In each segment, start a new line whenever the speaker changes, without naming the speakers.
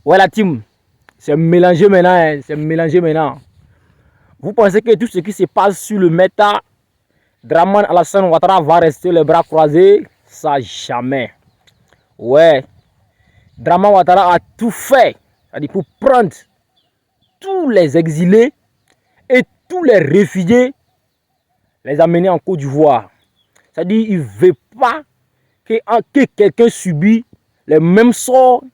Ouais, la team, c'est mélangé maintenant, hein, c'est mélangé maintenant. Vous pensez que tout ce qui se passe sur le méta, Dramane Alassane Ouattara va rester les bras croisés? Ça, jamais. Ouais, Dramane Ouattara a tout fait, c'est-à-dire pour prendre tous les exilés et tous les réfugiés, les amener en Côte d'Ivoire. C'est-à-dire qu'il ne veut pas que quelqu'un subit les mêmes sorts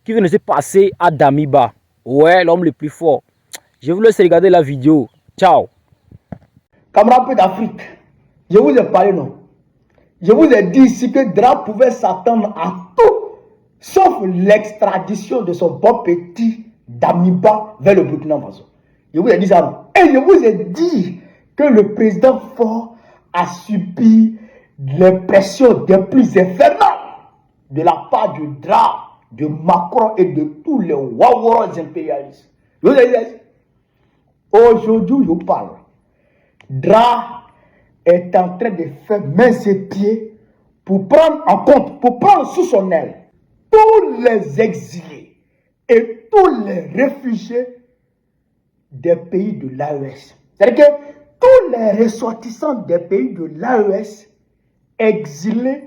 qui viennent de se passer à Damiba. Ouais, l'homme le plus fort. Je vous laisse regarder la vidéo. Ciao.
Camarades d'Afrique, je vous ai parlé, non? Je vous ai dit ici que Dra pouvait s'attendre à tout, sauf l'extradition de son bon petit Damiba vers le Burkina Faso. Je vous ai dit ça, non? Et je vous ai dit que le président Faure a subi les pressions des plus infernales de la part de Dra, de Macron et de tous les Wawaros impérialistes. Je vous ai dit, aujourd'hui, je vous parle. Dra est en train de faire main et pieds pour prendre en compte, pour prendre sous son aile tous les exilés et tous les réfugiés des pays de l'AES. C'est-à-dire que tous les ressortissants des pays de l'AES, exilés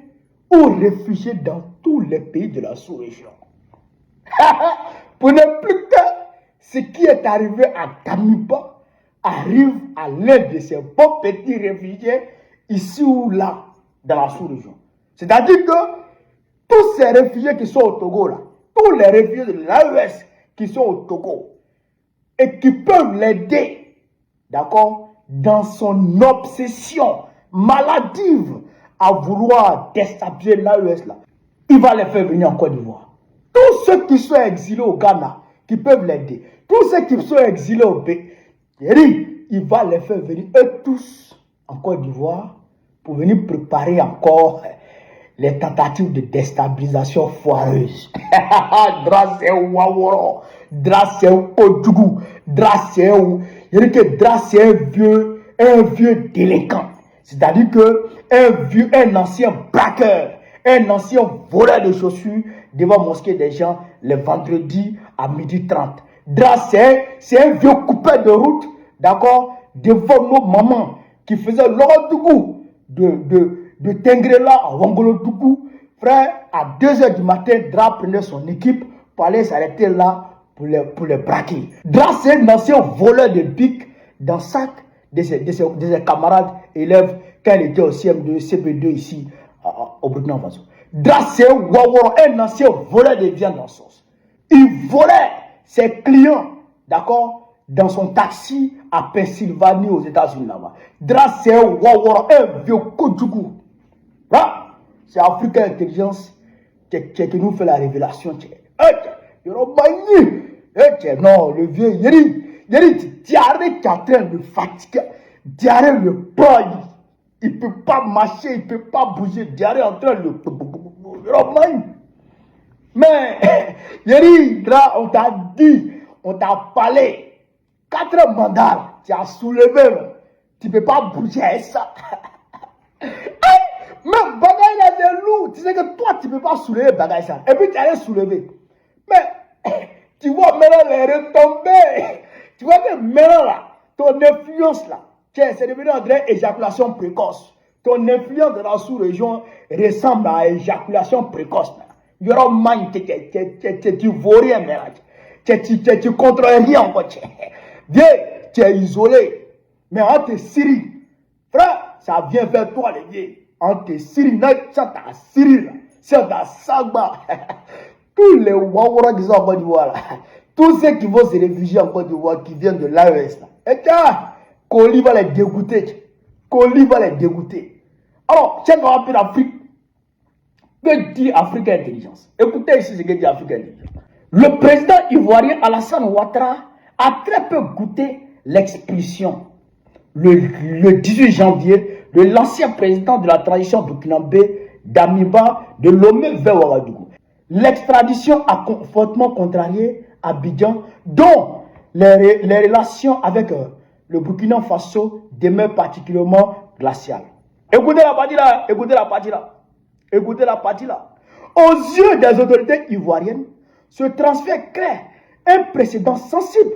ou réfugiés dans tous les pays de la sous-région. Pour ne plus que ce qui est arrivé à Damiba arrive à l'un de ces beaux petits réfugiés ici ou là, dans la sous-région. C'est-à-dire que tous ces réfugiés qui sont au Togo, là, tous les réfugiés de l'AES qui sont au Togo et qui peuvent l'aider, d'accord, dans son obsession maladive à vouloir déstabiliser l'AES, là, il va les faire venir en Côte d'Ivoire. Tous ceux qui sont exilés au Ghana, qui peuvent l'aider, tous ceux qui sont exilés au pays, il va les faire venir eux tous en Côte d'Ivoire pour venir préparer encore les tentatives de déstabilisation foireuse. Dra c'est un Waworo, Dra c'est un Kodjougou, Dra c'est un vieux délinquant. C'est-à-dire que un ancien braqueur, un ancien voleur de chaussures devant mosquer des gens les vendredis à 12h30. Dra c'est un vieux coupeur de route, d'accord, devant nos mamans qui faisaient l'Orodougou de Tengrela à Wangolodougou. Frère, à 2h du matin, Dra prenait son équipe pour aller s'arrêter là pour les braquer. Dra c'est un ancien voleur de bic dans le sac de ses camarades élèves quand il était au CM2, CP2 ici au Burkina Faso. Dra c'est un ancien voleur de viande en sauce. Il volait ses clients, d'accord, dans son taxi à Pennsylvanie aux États-Unis là-bas. Dra c'est un vieux Kodjougou. C'est Africa Intelligence qui nous fait la révélation. Non, le vieux Yeri, diarrhée qui est en train de fatiguer. Diarrhée le bras, il ne peut pas marcher, il ne peut pas bouger. Diarrhée en train de... Mais, Yeri, on t'a dit, on t'a parlé. 4 mandats, tu as soulevé. Tu ne peux pas bouger avec ça. Mais bagaille là c'est lourd. Tu sais que toi tu ne peux pas soulever bagaille ça. Et puis tu allais soulever. Mais tu vois maintenant les retombées. Tu vois que maintenant là, ton influence là, c'est devenu en vrai éjaculation précoce. Ton influence dans la sous-région ressemble à éjaculation précoce. Il y aura man, tu vaux rien maintenant. Tu contrôles rien encore. Viens, tu es isolé. Mais entre Syrie, frère, ça vient vers toi les vieux. Entre Syrie, ça t'a Syrie, ça t'a Sagba. Tous les Wawara qui sont en Côte d'Ivoire là, tous ceux qui vont se réfugier en Côte d'Ivoire, qui viennent de l'AES là, et tiens, Koli va les dégoûter. Koli va les dégoûter. Alors, tiens, on va appeler l'Afrique. Que dit Africa Intelligence? Écoutez ici ce que dit Africa Intelligence. Le président ivoirien Alassane Ouattara a très peu goûté l'expulsion le 18 janvier de l'ancien président de la transition burkinabé Damiba de Lomé vers Ouagadougou. L'extradition a fortement contrarié Abidjan, dont les relations avec le Burkina Faso demeurent particulièrement glaciales. Écoutez la partie là, écoutez la partie là, écoutez la partie là. Aux yeux des autorités ivoiriennes, Ce transfert crée un précédent sensible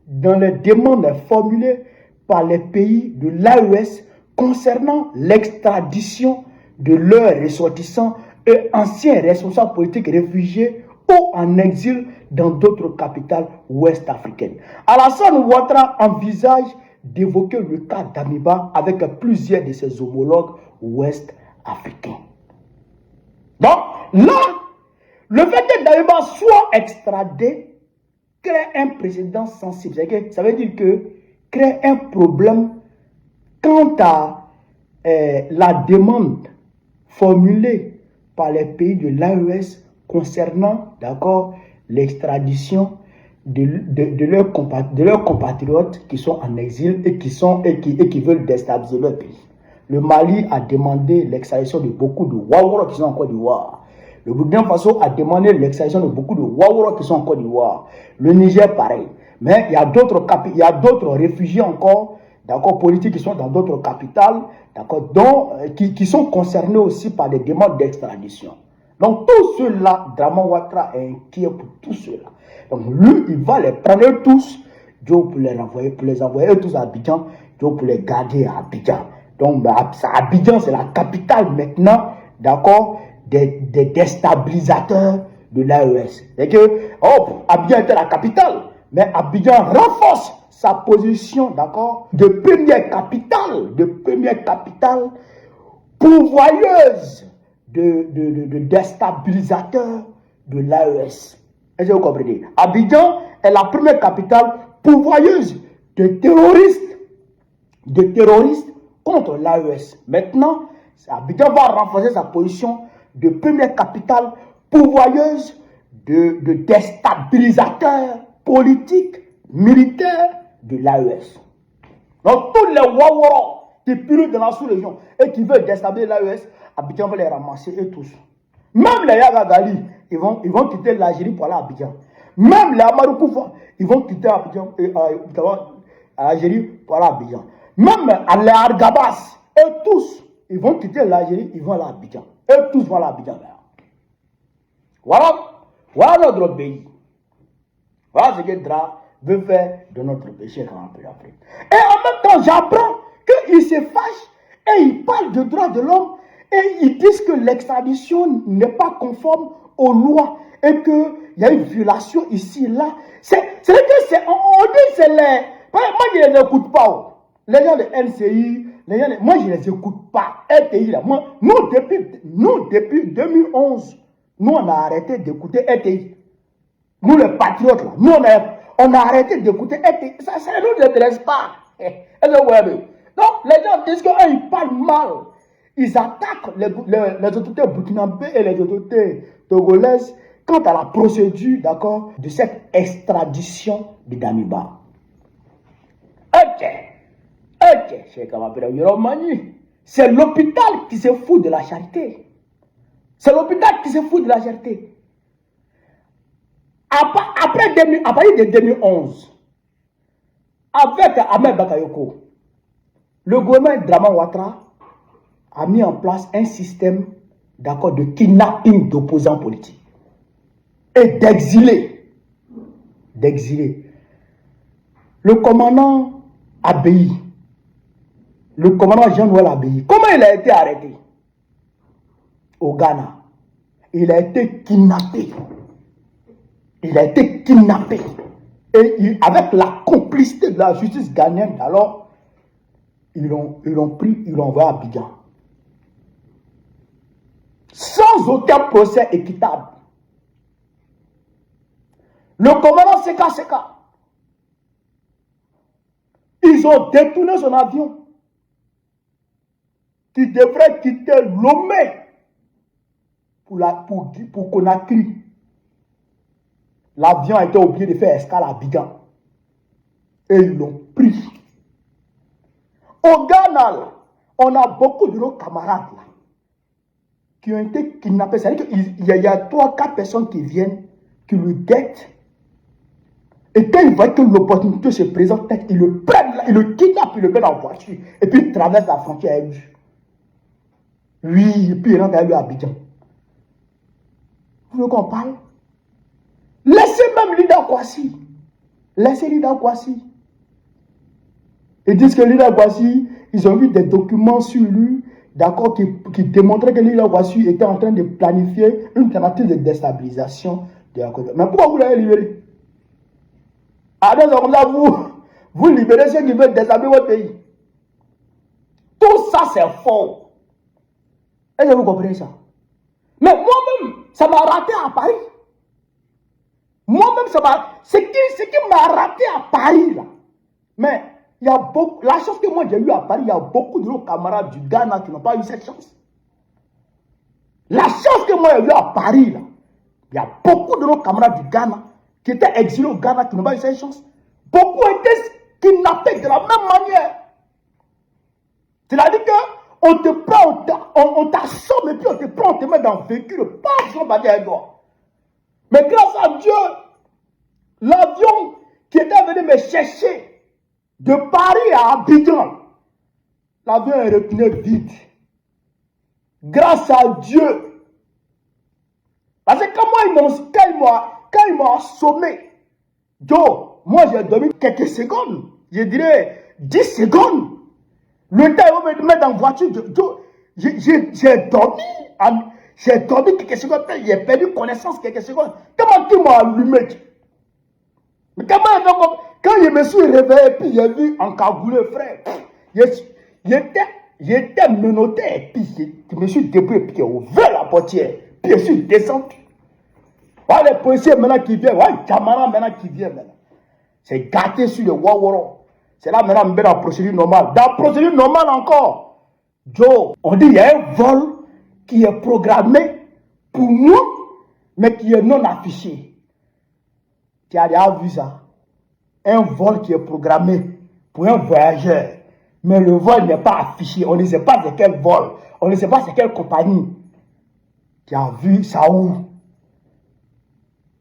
dans les demandes formulées par les pays de l'AES concernant l'extradition de leurs ressortissants et anciens responsables politiques réfugiés ou en exil dans d'autres capitales ouest-africaines. Alassane Ouattara envisage d'évoquer le cas d'Amiba avec plusieurs de ses homologues ouest-africains. Donc là, le fait que Damiba soit extradé crée un précédent sensible. Ça veut dire que crée un problème quant à la demande formulée par les pays de l'AES concernant, d'accord, l'extradition de leurs compatriotes qui sont en exil et qui veulent déstabiliser leur pays. Le Mali a demandé l'extradition de beaucoup de Wawara qui sont en Côte d'Ivoire. Le Burkina Faso a demandé l'extradition de beaucoup de Wawara qui sont en Côte d'Ivoire. Le Niger, pareil. Mais il y a d'autres réfugiés encore, d'accord, politiques qui sont dans d'autres capitales, d'accord, qui sont concernés aussi par des demandes d'extradition. Donc, tous ceux-là, Draman Ouattara est inquiet pour tous ceux-là. Donc, lui, il va les prendre tous, Dieu pour les envoyer tous à Abidjan, Dieu pour les garder à Abidjan. Donc, Abidjan, c'est la capitale maintenant, d'accord, des déstabilisateurs de l'AES. C'est que, Abidjan était la capitale, mais Abidjan renforce sa position, d'accord, de première capitale pourvoyeuse de déstabilisateurs de l'AES. Est-ce que vous comprenez? Abidjan est la première capitale pourvoyeuse de terroristes contre l'AES. Maintenant, Abidjan va renforcer sa position de première capitale pourvoyeuse de déstabilisateurs politiques, militaires de l'AES. Donc tous les Wawara qui purent dans la sous-région et qui veulent déstabiliser l'AES, Abidjan va les ramasser et tous. Même les Yagagali, ils vont quitter l'Algérie pour aller à Abidjan. Même les Amadou Koufa, ils vont quitter l'Algérie pour aller à Abidjan. Même les Argabas, et tous, ils vont quitter l'Algérie, ils vont aller à Abidjan. Et tous vont aller à Abidjan. Voilà notre pays. Voilà ce que Dra veut faire de notre péché quand on peut l'appeler. Et en même temps, j'apprends qu'il se fâche et il parle de droits de l'homme et ils disent que l'extradition n'est pas conforme aux lois et qu'il y a une violation ici et là. On dit que c'est les... Moi, je ne les écoute pas. Les gens de NCI, moi, je ne les écoute pas. RTI, là. Nous, depuis 2011, nous, on a arrêté d'écouter RTI. Nous, les patriotes, là, nous, on a arrêté d'écouter RTI. Ça ne nous intéresse pas. Donc, les gens disent qu'ils parlent mal. Ils attaquent les autorités burkinabées et les autorités togolaises quant à la procédure, d'accord, de cette extradition de Damiba. C'est l'hôpital qui se fout de la charité. C'est l'hôpital qui se fout de la charité. À partir de 2011, avec Ahmed Bakayoko, le gouvernement Draman Ouattara a mis en place un système, d'accord, de kidnapping d'opposants politiques et d'exilés. Le commandant Abéi, le commandant Jean-Noël Abéi, comment il a été arrêté? Au Ghana. Il a été kidnappé. Et avec la complicité de la justice ghanéenne, alors, ils l'ont pris, ils l'ont envoyé à Abidjan. Sans aucun procès équitable. Le commandant Seka, ils ont détourné son avion qui devrait quitter Lomé pour Conakry. L'avion a été obligé de faire escale à Abidjan. Et ils l'ont pris. Au Ghana, là, on a beaucoup de nos camarades là, qui ont été kidnappés. C'est-à-dire qu'il y a 3-4 personnes qui viennent, qui le guettent. Et quand ils voient que l'opportunité se présente, ils le prennent, là, ils le kidnappent, ils le mettent en voiture. Et puis ils traversent la frontière avec lui. Oui, et puis ils rentrent avec lui à Abidjan. Vous voulez qu'on parle? Laissez même Lida Kwasi. Laissez Lida Kwasi. Ils disent que Lida Kwasi, ils ont vu des documents sur lui, d'accord, qui démontraient que Lida Kwasi était en train de planifier une tentative de déstabilisation de la Côte d'Ivoire. Mais pourquoi vous l'avez libéré? Ah non, comme ça, vous libérez ceux qui veulent déstabiliser votre pays. Tout ça, c'est faux. Est-ce que vous comprenez ça? Mais moi-même, ça m'a raté à Paris. Moi-même, ce qui m'a raté à Paris, là. Mais il y a beaucoup, la chance que moi j'ai eue à Paris, il y a beaucoup de nos camarades du Ghana qui n'ont pas eu cette chance. La chance que moi j'ai eue à Paris, là, il y a beaucoup de nos camarades du Ghana qui étaient exilés au Ghana qui n'ont pas eu cette chance. Beaucoup étaient kidnappés de la même manière. C'est-à-dire qu'on te prend, on t'assomme et puis on te prend, on te met dans le véhicule, pas on va dire un doigt. Mais grâce à Dieu, l'avion qui était venu me chercher de Paris à Abidjan, l'avion est retourné vide. Grâce à Dieu. Parce que quand ils m'ont assommé, moi j'ai dormi quelques secondes, je dirais 10 secondes. Le temps où ils me mettent dans la voiture, j'ai dormi. J'ai dormi quelques secondes, j'ai perdu connaissance quelques secondes. Comment tu m'as allumé? Mais quand je me suis réveillé, puis j'ai vu encagoulé, frère, j'étais menotté, et puis je me suis débrouillé, puis j'ai ouvert la portière, puis je suis descendu. Voilà les policiers maintenant qui viennent, voilà les camarades maintenant qui viennent maintenant. C'est gâté sur le Waworo. C'est là maintenant, on met dans la procédure normale. Dans la procédure normale encore, Joe, on dit qu'il y a un vol qui est programmé pour nous, mais qui est non affiché. Tu as déjà vu ça? Un vol qui est programmé pour un voyageur, mais le vol n'est pas affiché. On ne sait pas c'est quel vol, on ne sait pas c'est quelle compagnie. Tu as vu ça où?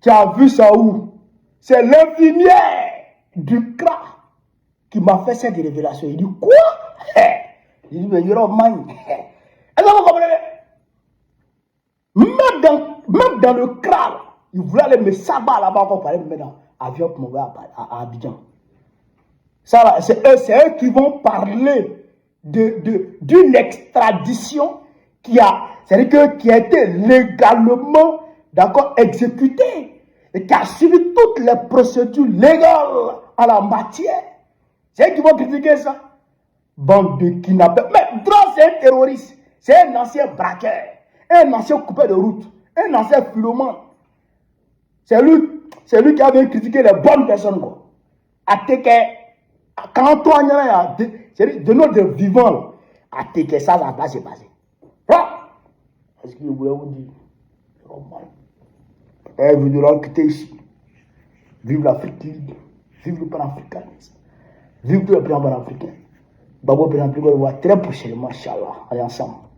Tu as vu ça où? C'est l'infirmière du CRA qui m'a fait cette révélation. Il dit quoi? Il dit mais you're mine. Est-ce que vous comprenez? Même dans le CRA, il voulait aller me savoir là-bas pour aller me mettre dans l'avion pour m'envoyer à Abidjan. Ça là, c'est eux qui vont parler d'une extradition qui a été légalement, d'accord, exécutée et qui a suivi toutes les procédures légales en la matière. C'est eux qui vont critiquer ça. Bande de kidnappeurs. Mais Dros, c'est un terroriste. C'est un ancien braqueur. Un ancien coupeur de route. Un ancien philomane. C'est lui qui avait critiqué les bonnes personnes. Quand Antoine a de notre vivant, à Teke, ça va pas se passer. Est-ce que je voulais vous dire? Vous devez quitter ici. Vive l'Afrique libre. Vive le panafricanisme. Vive le plan panafricain. Babo Benampligo, on va très prochainement, Inch'Allah. Allez ensemble.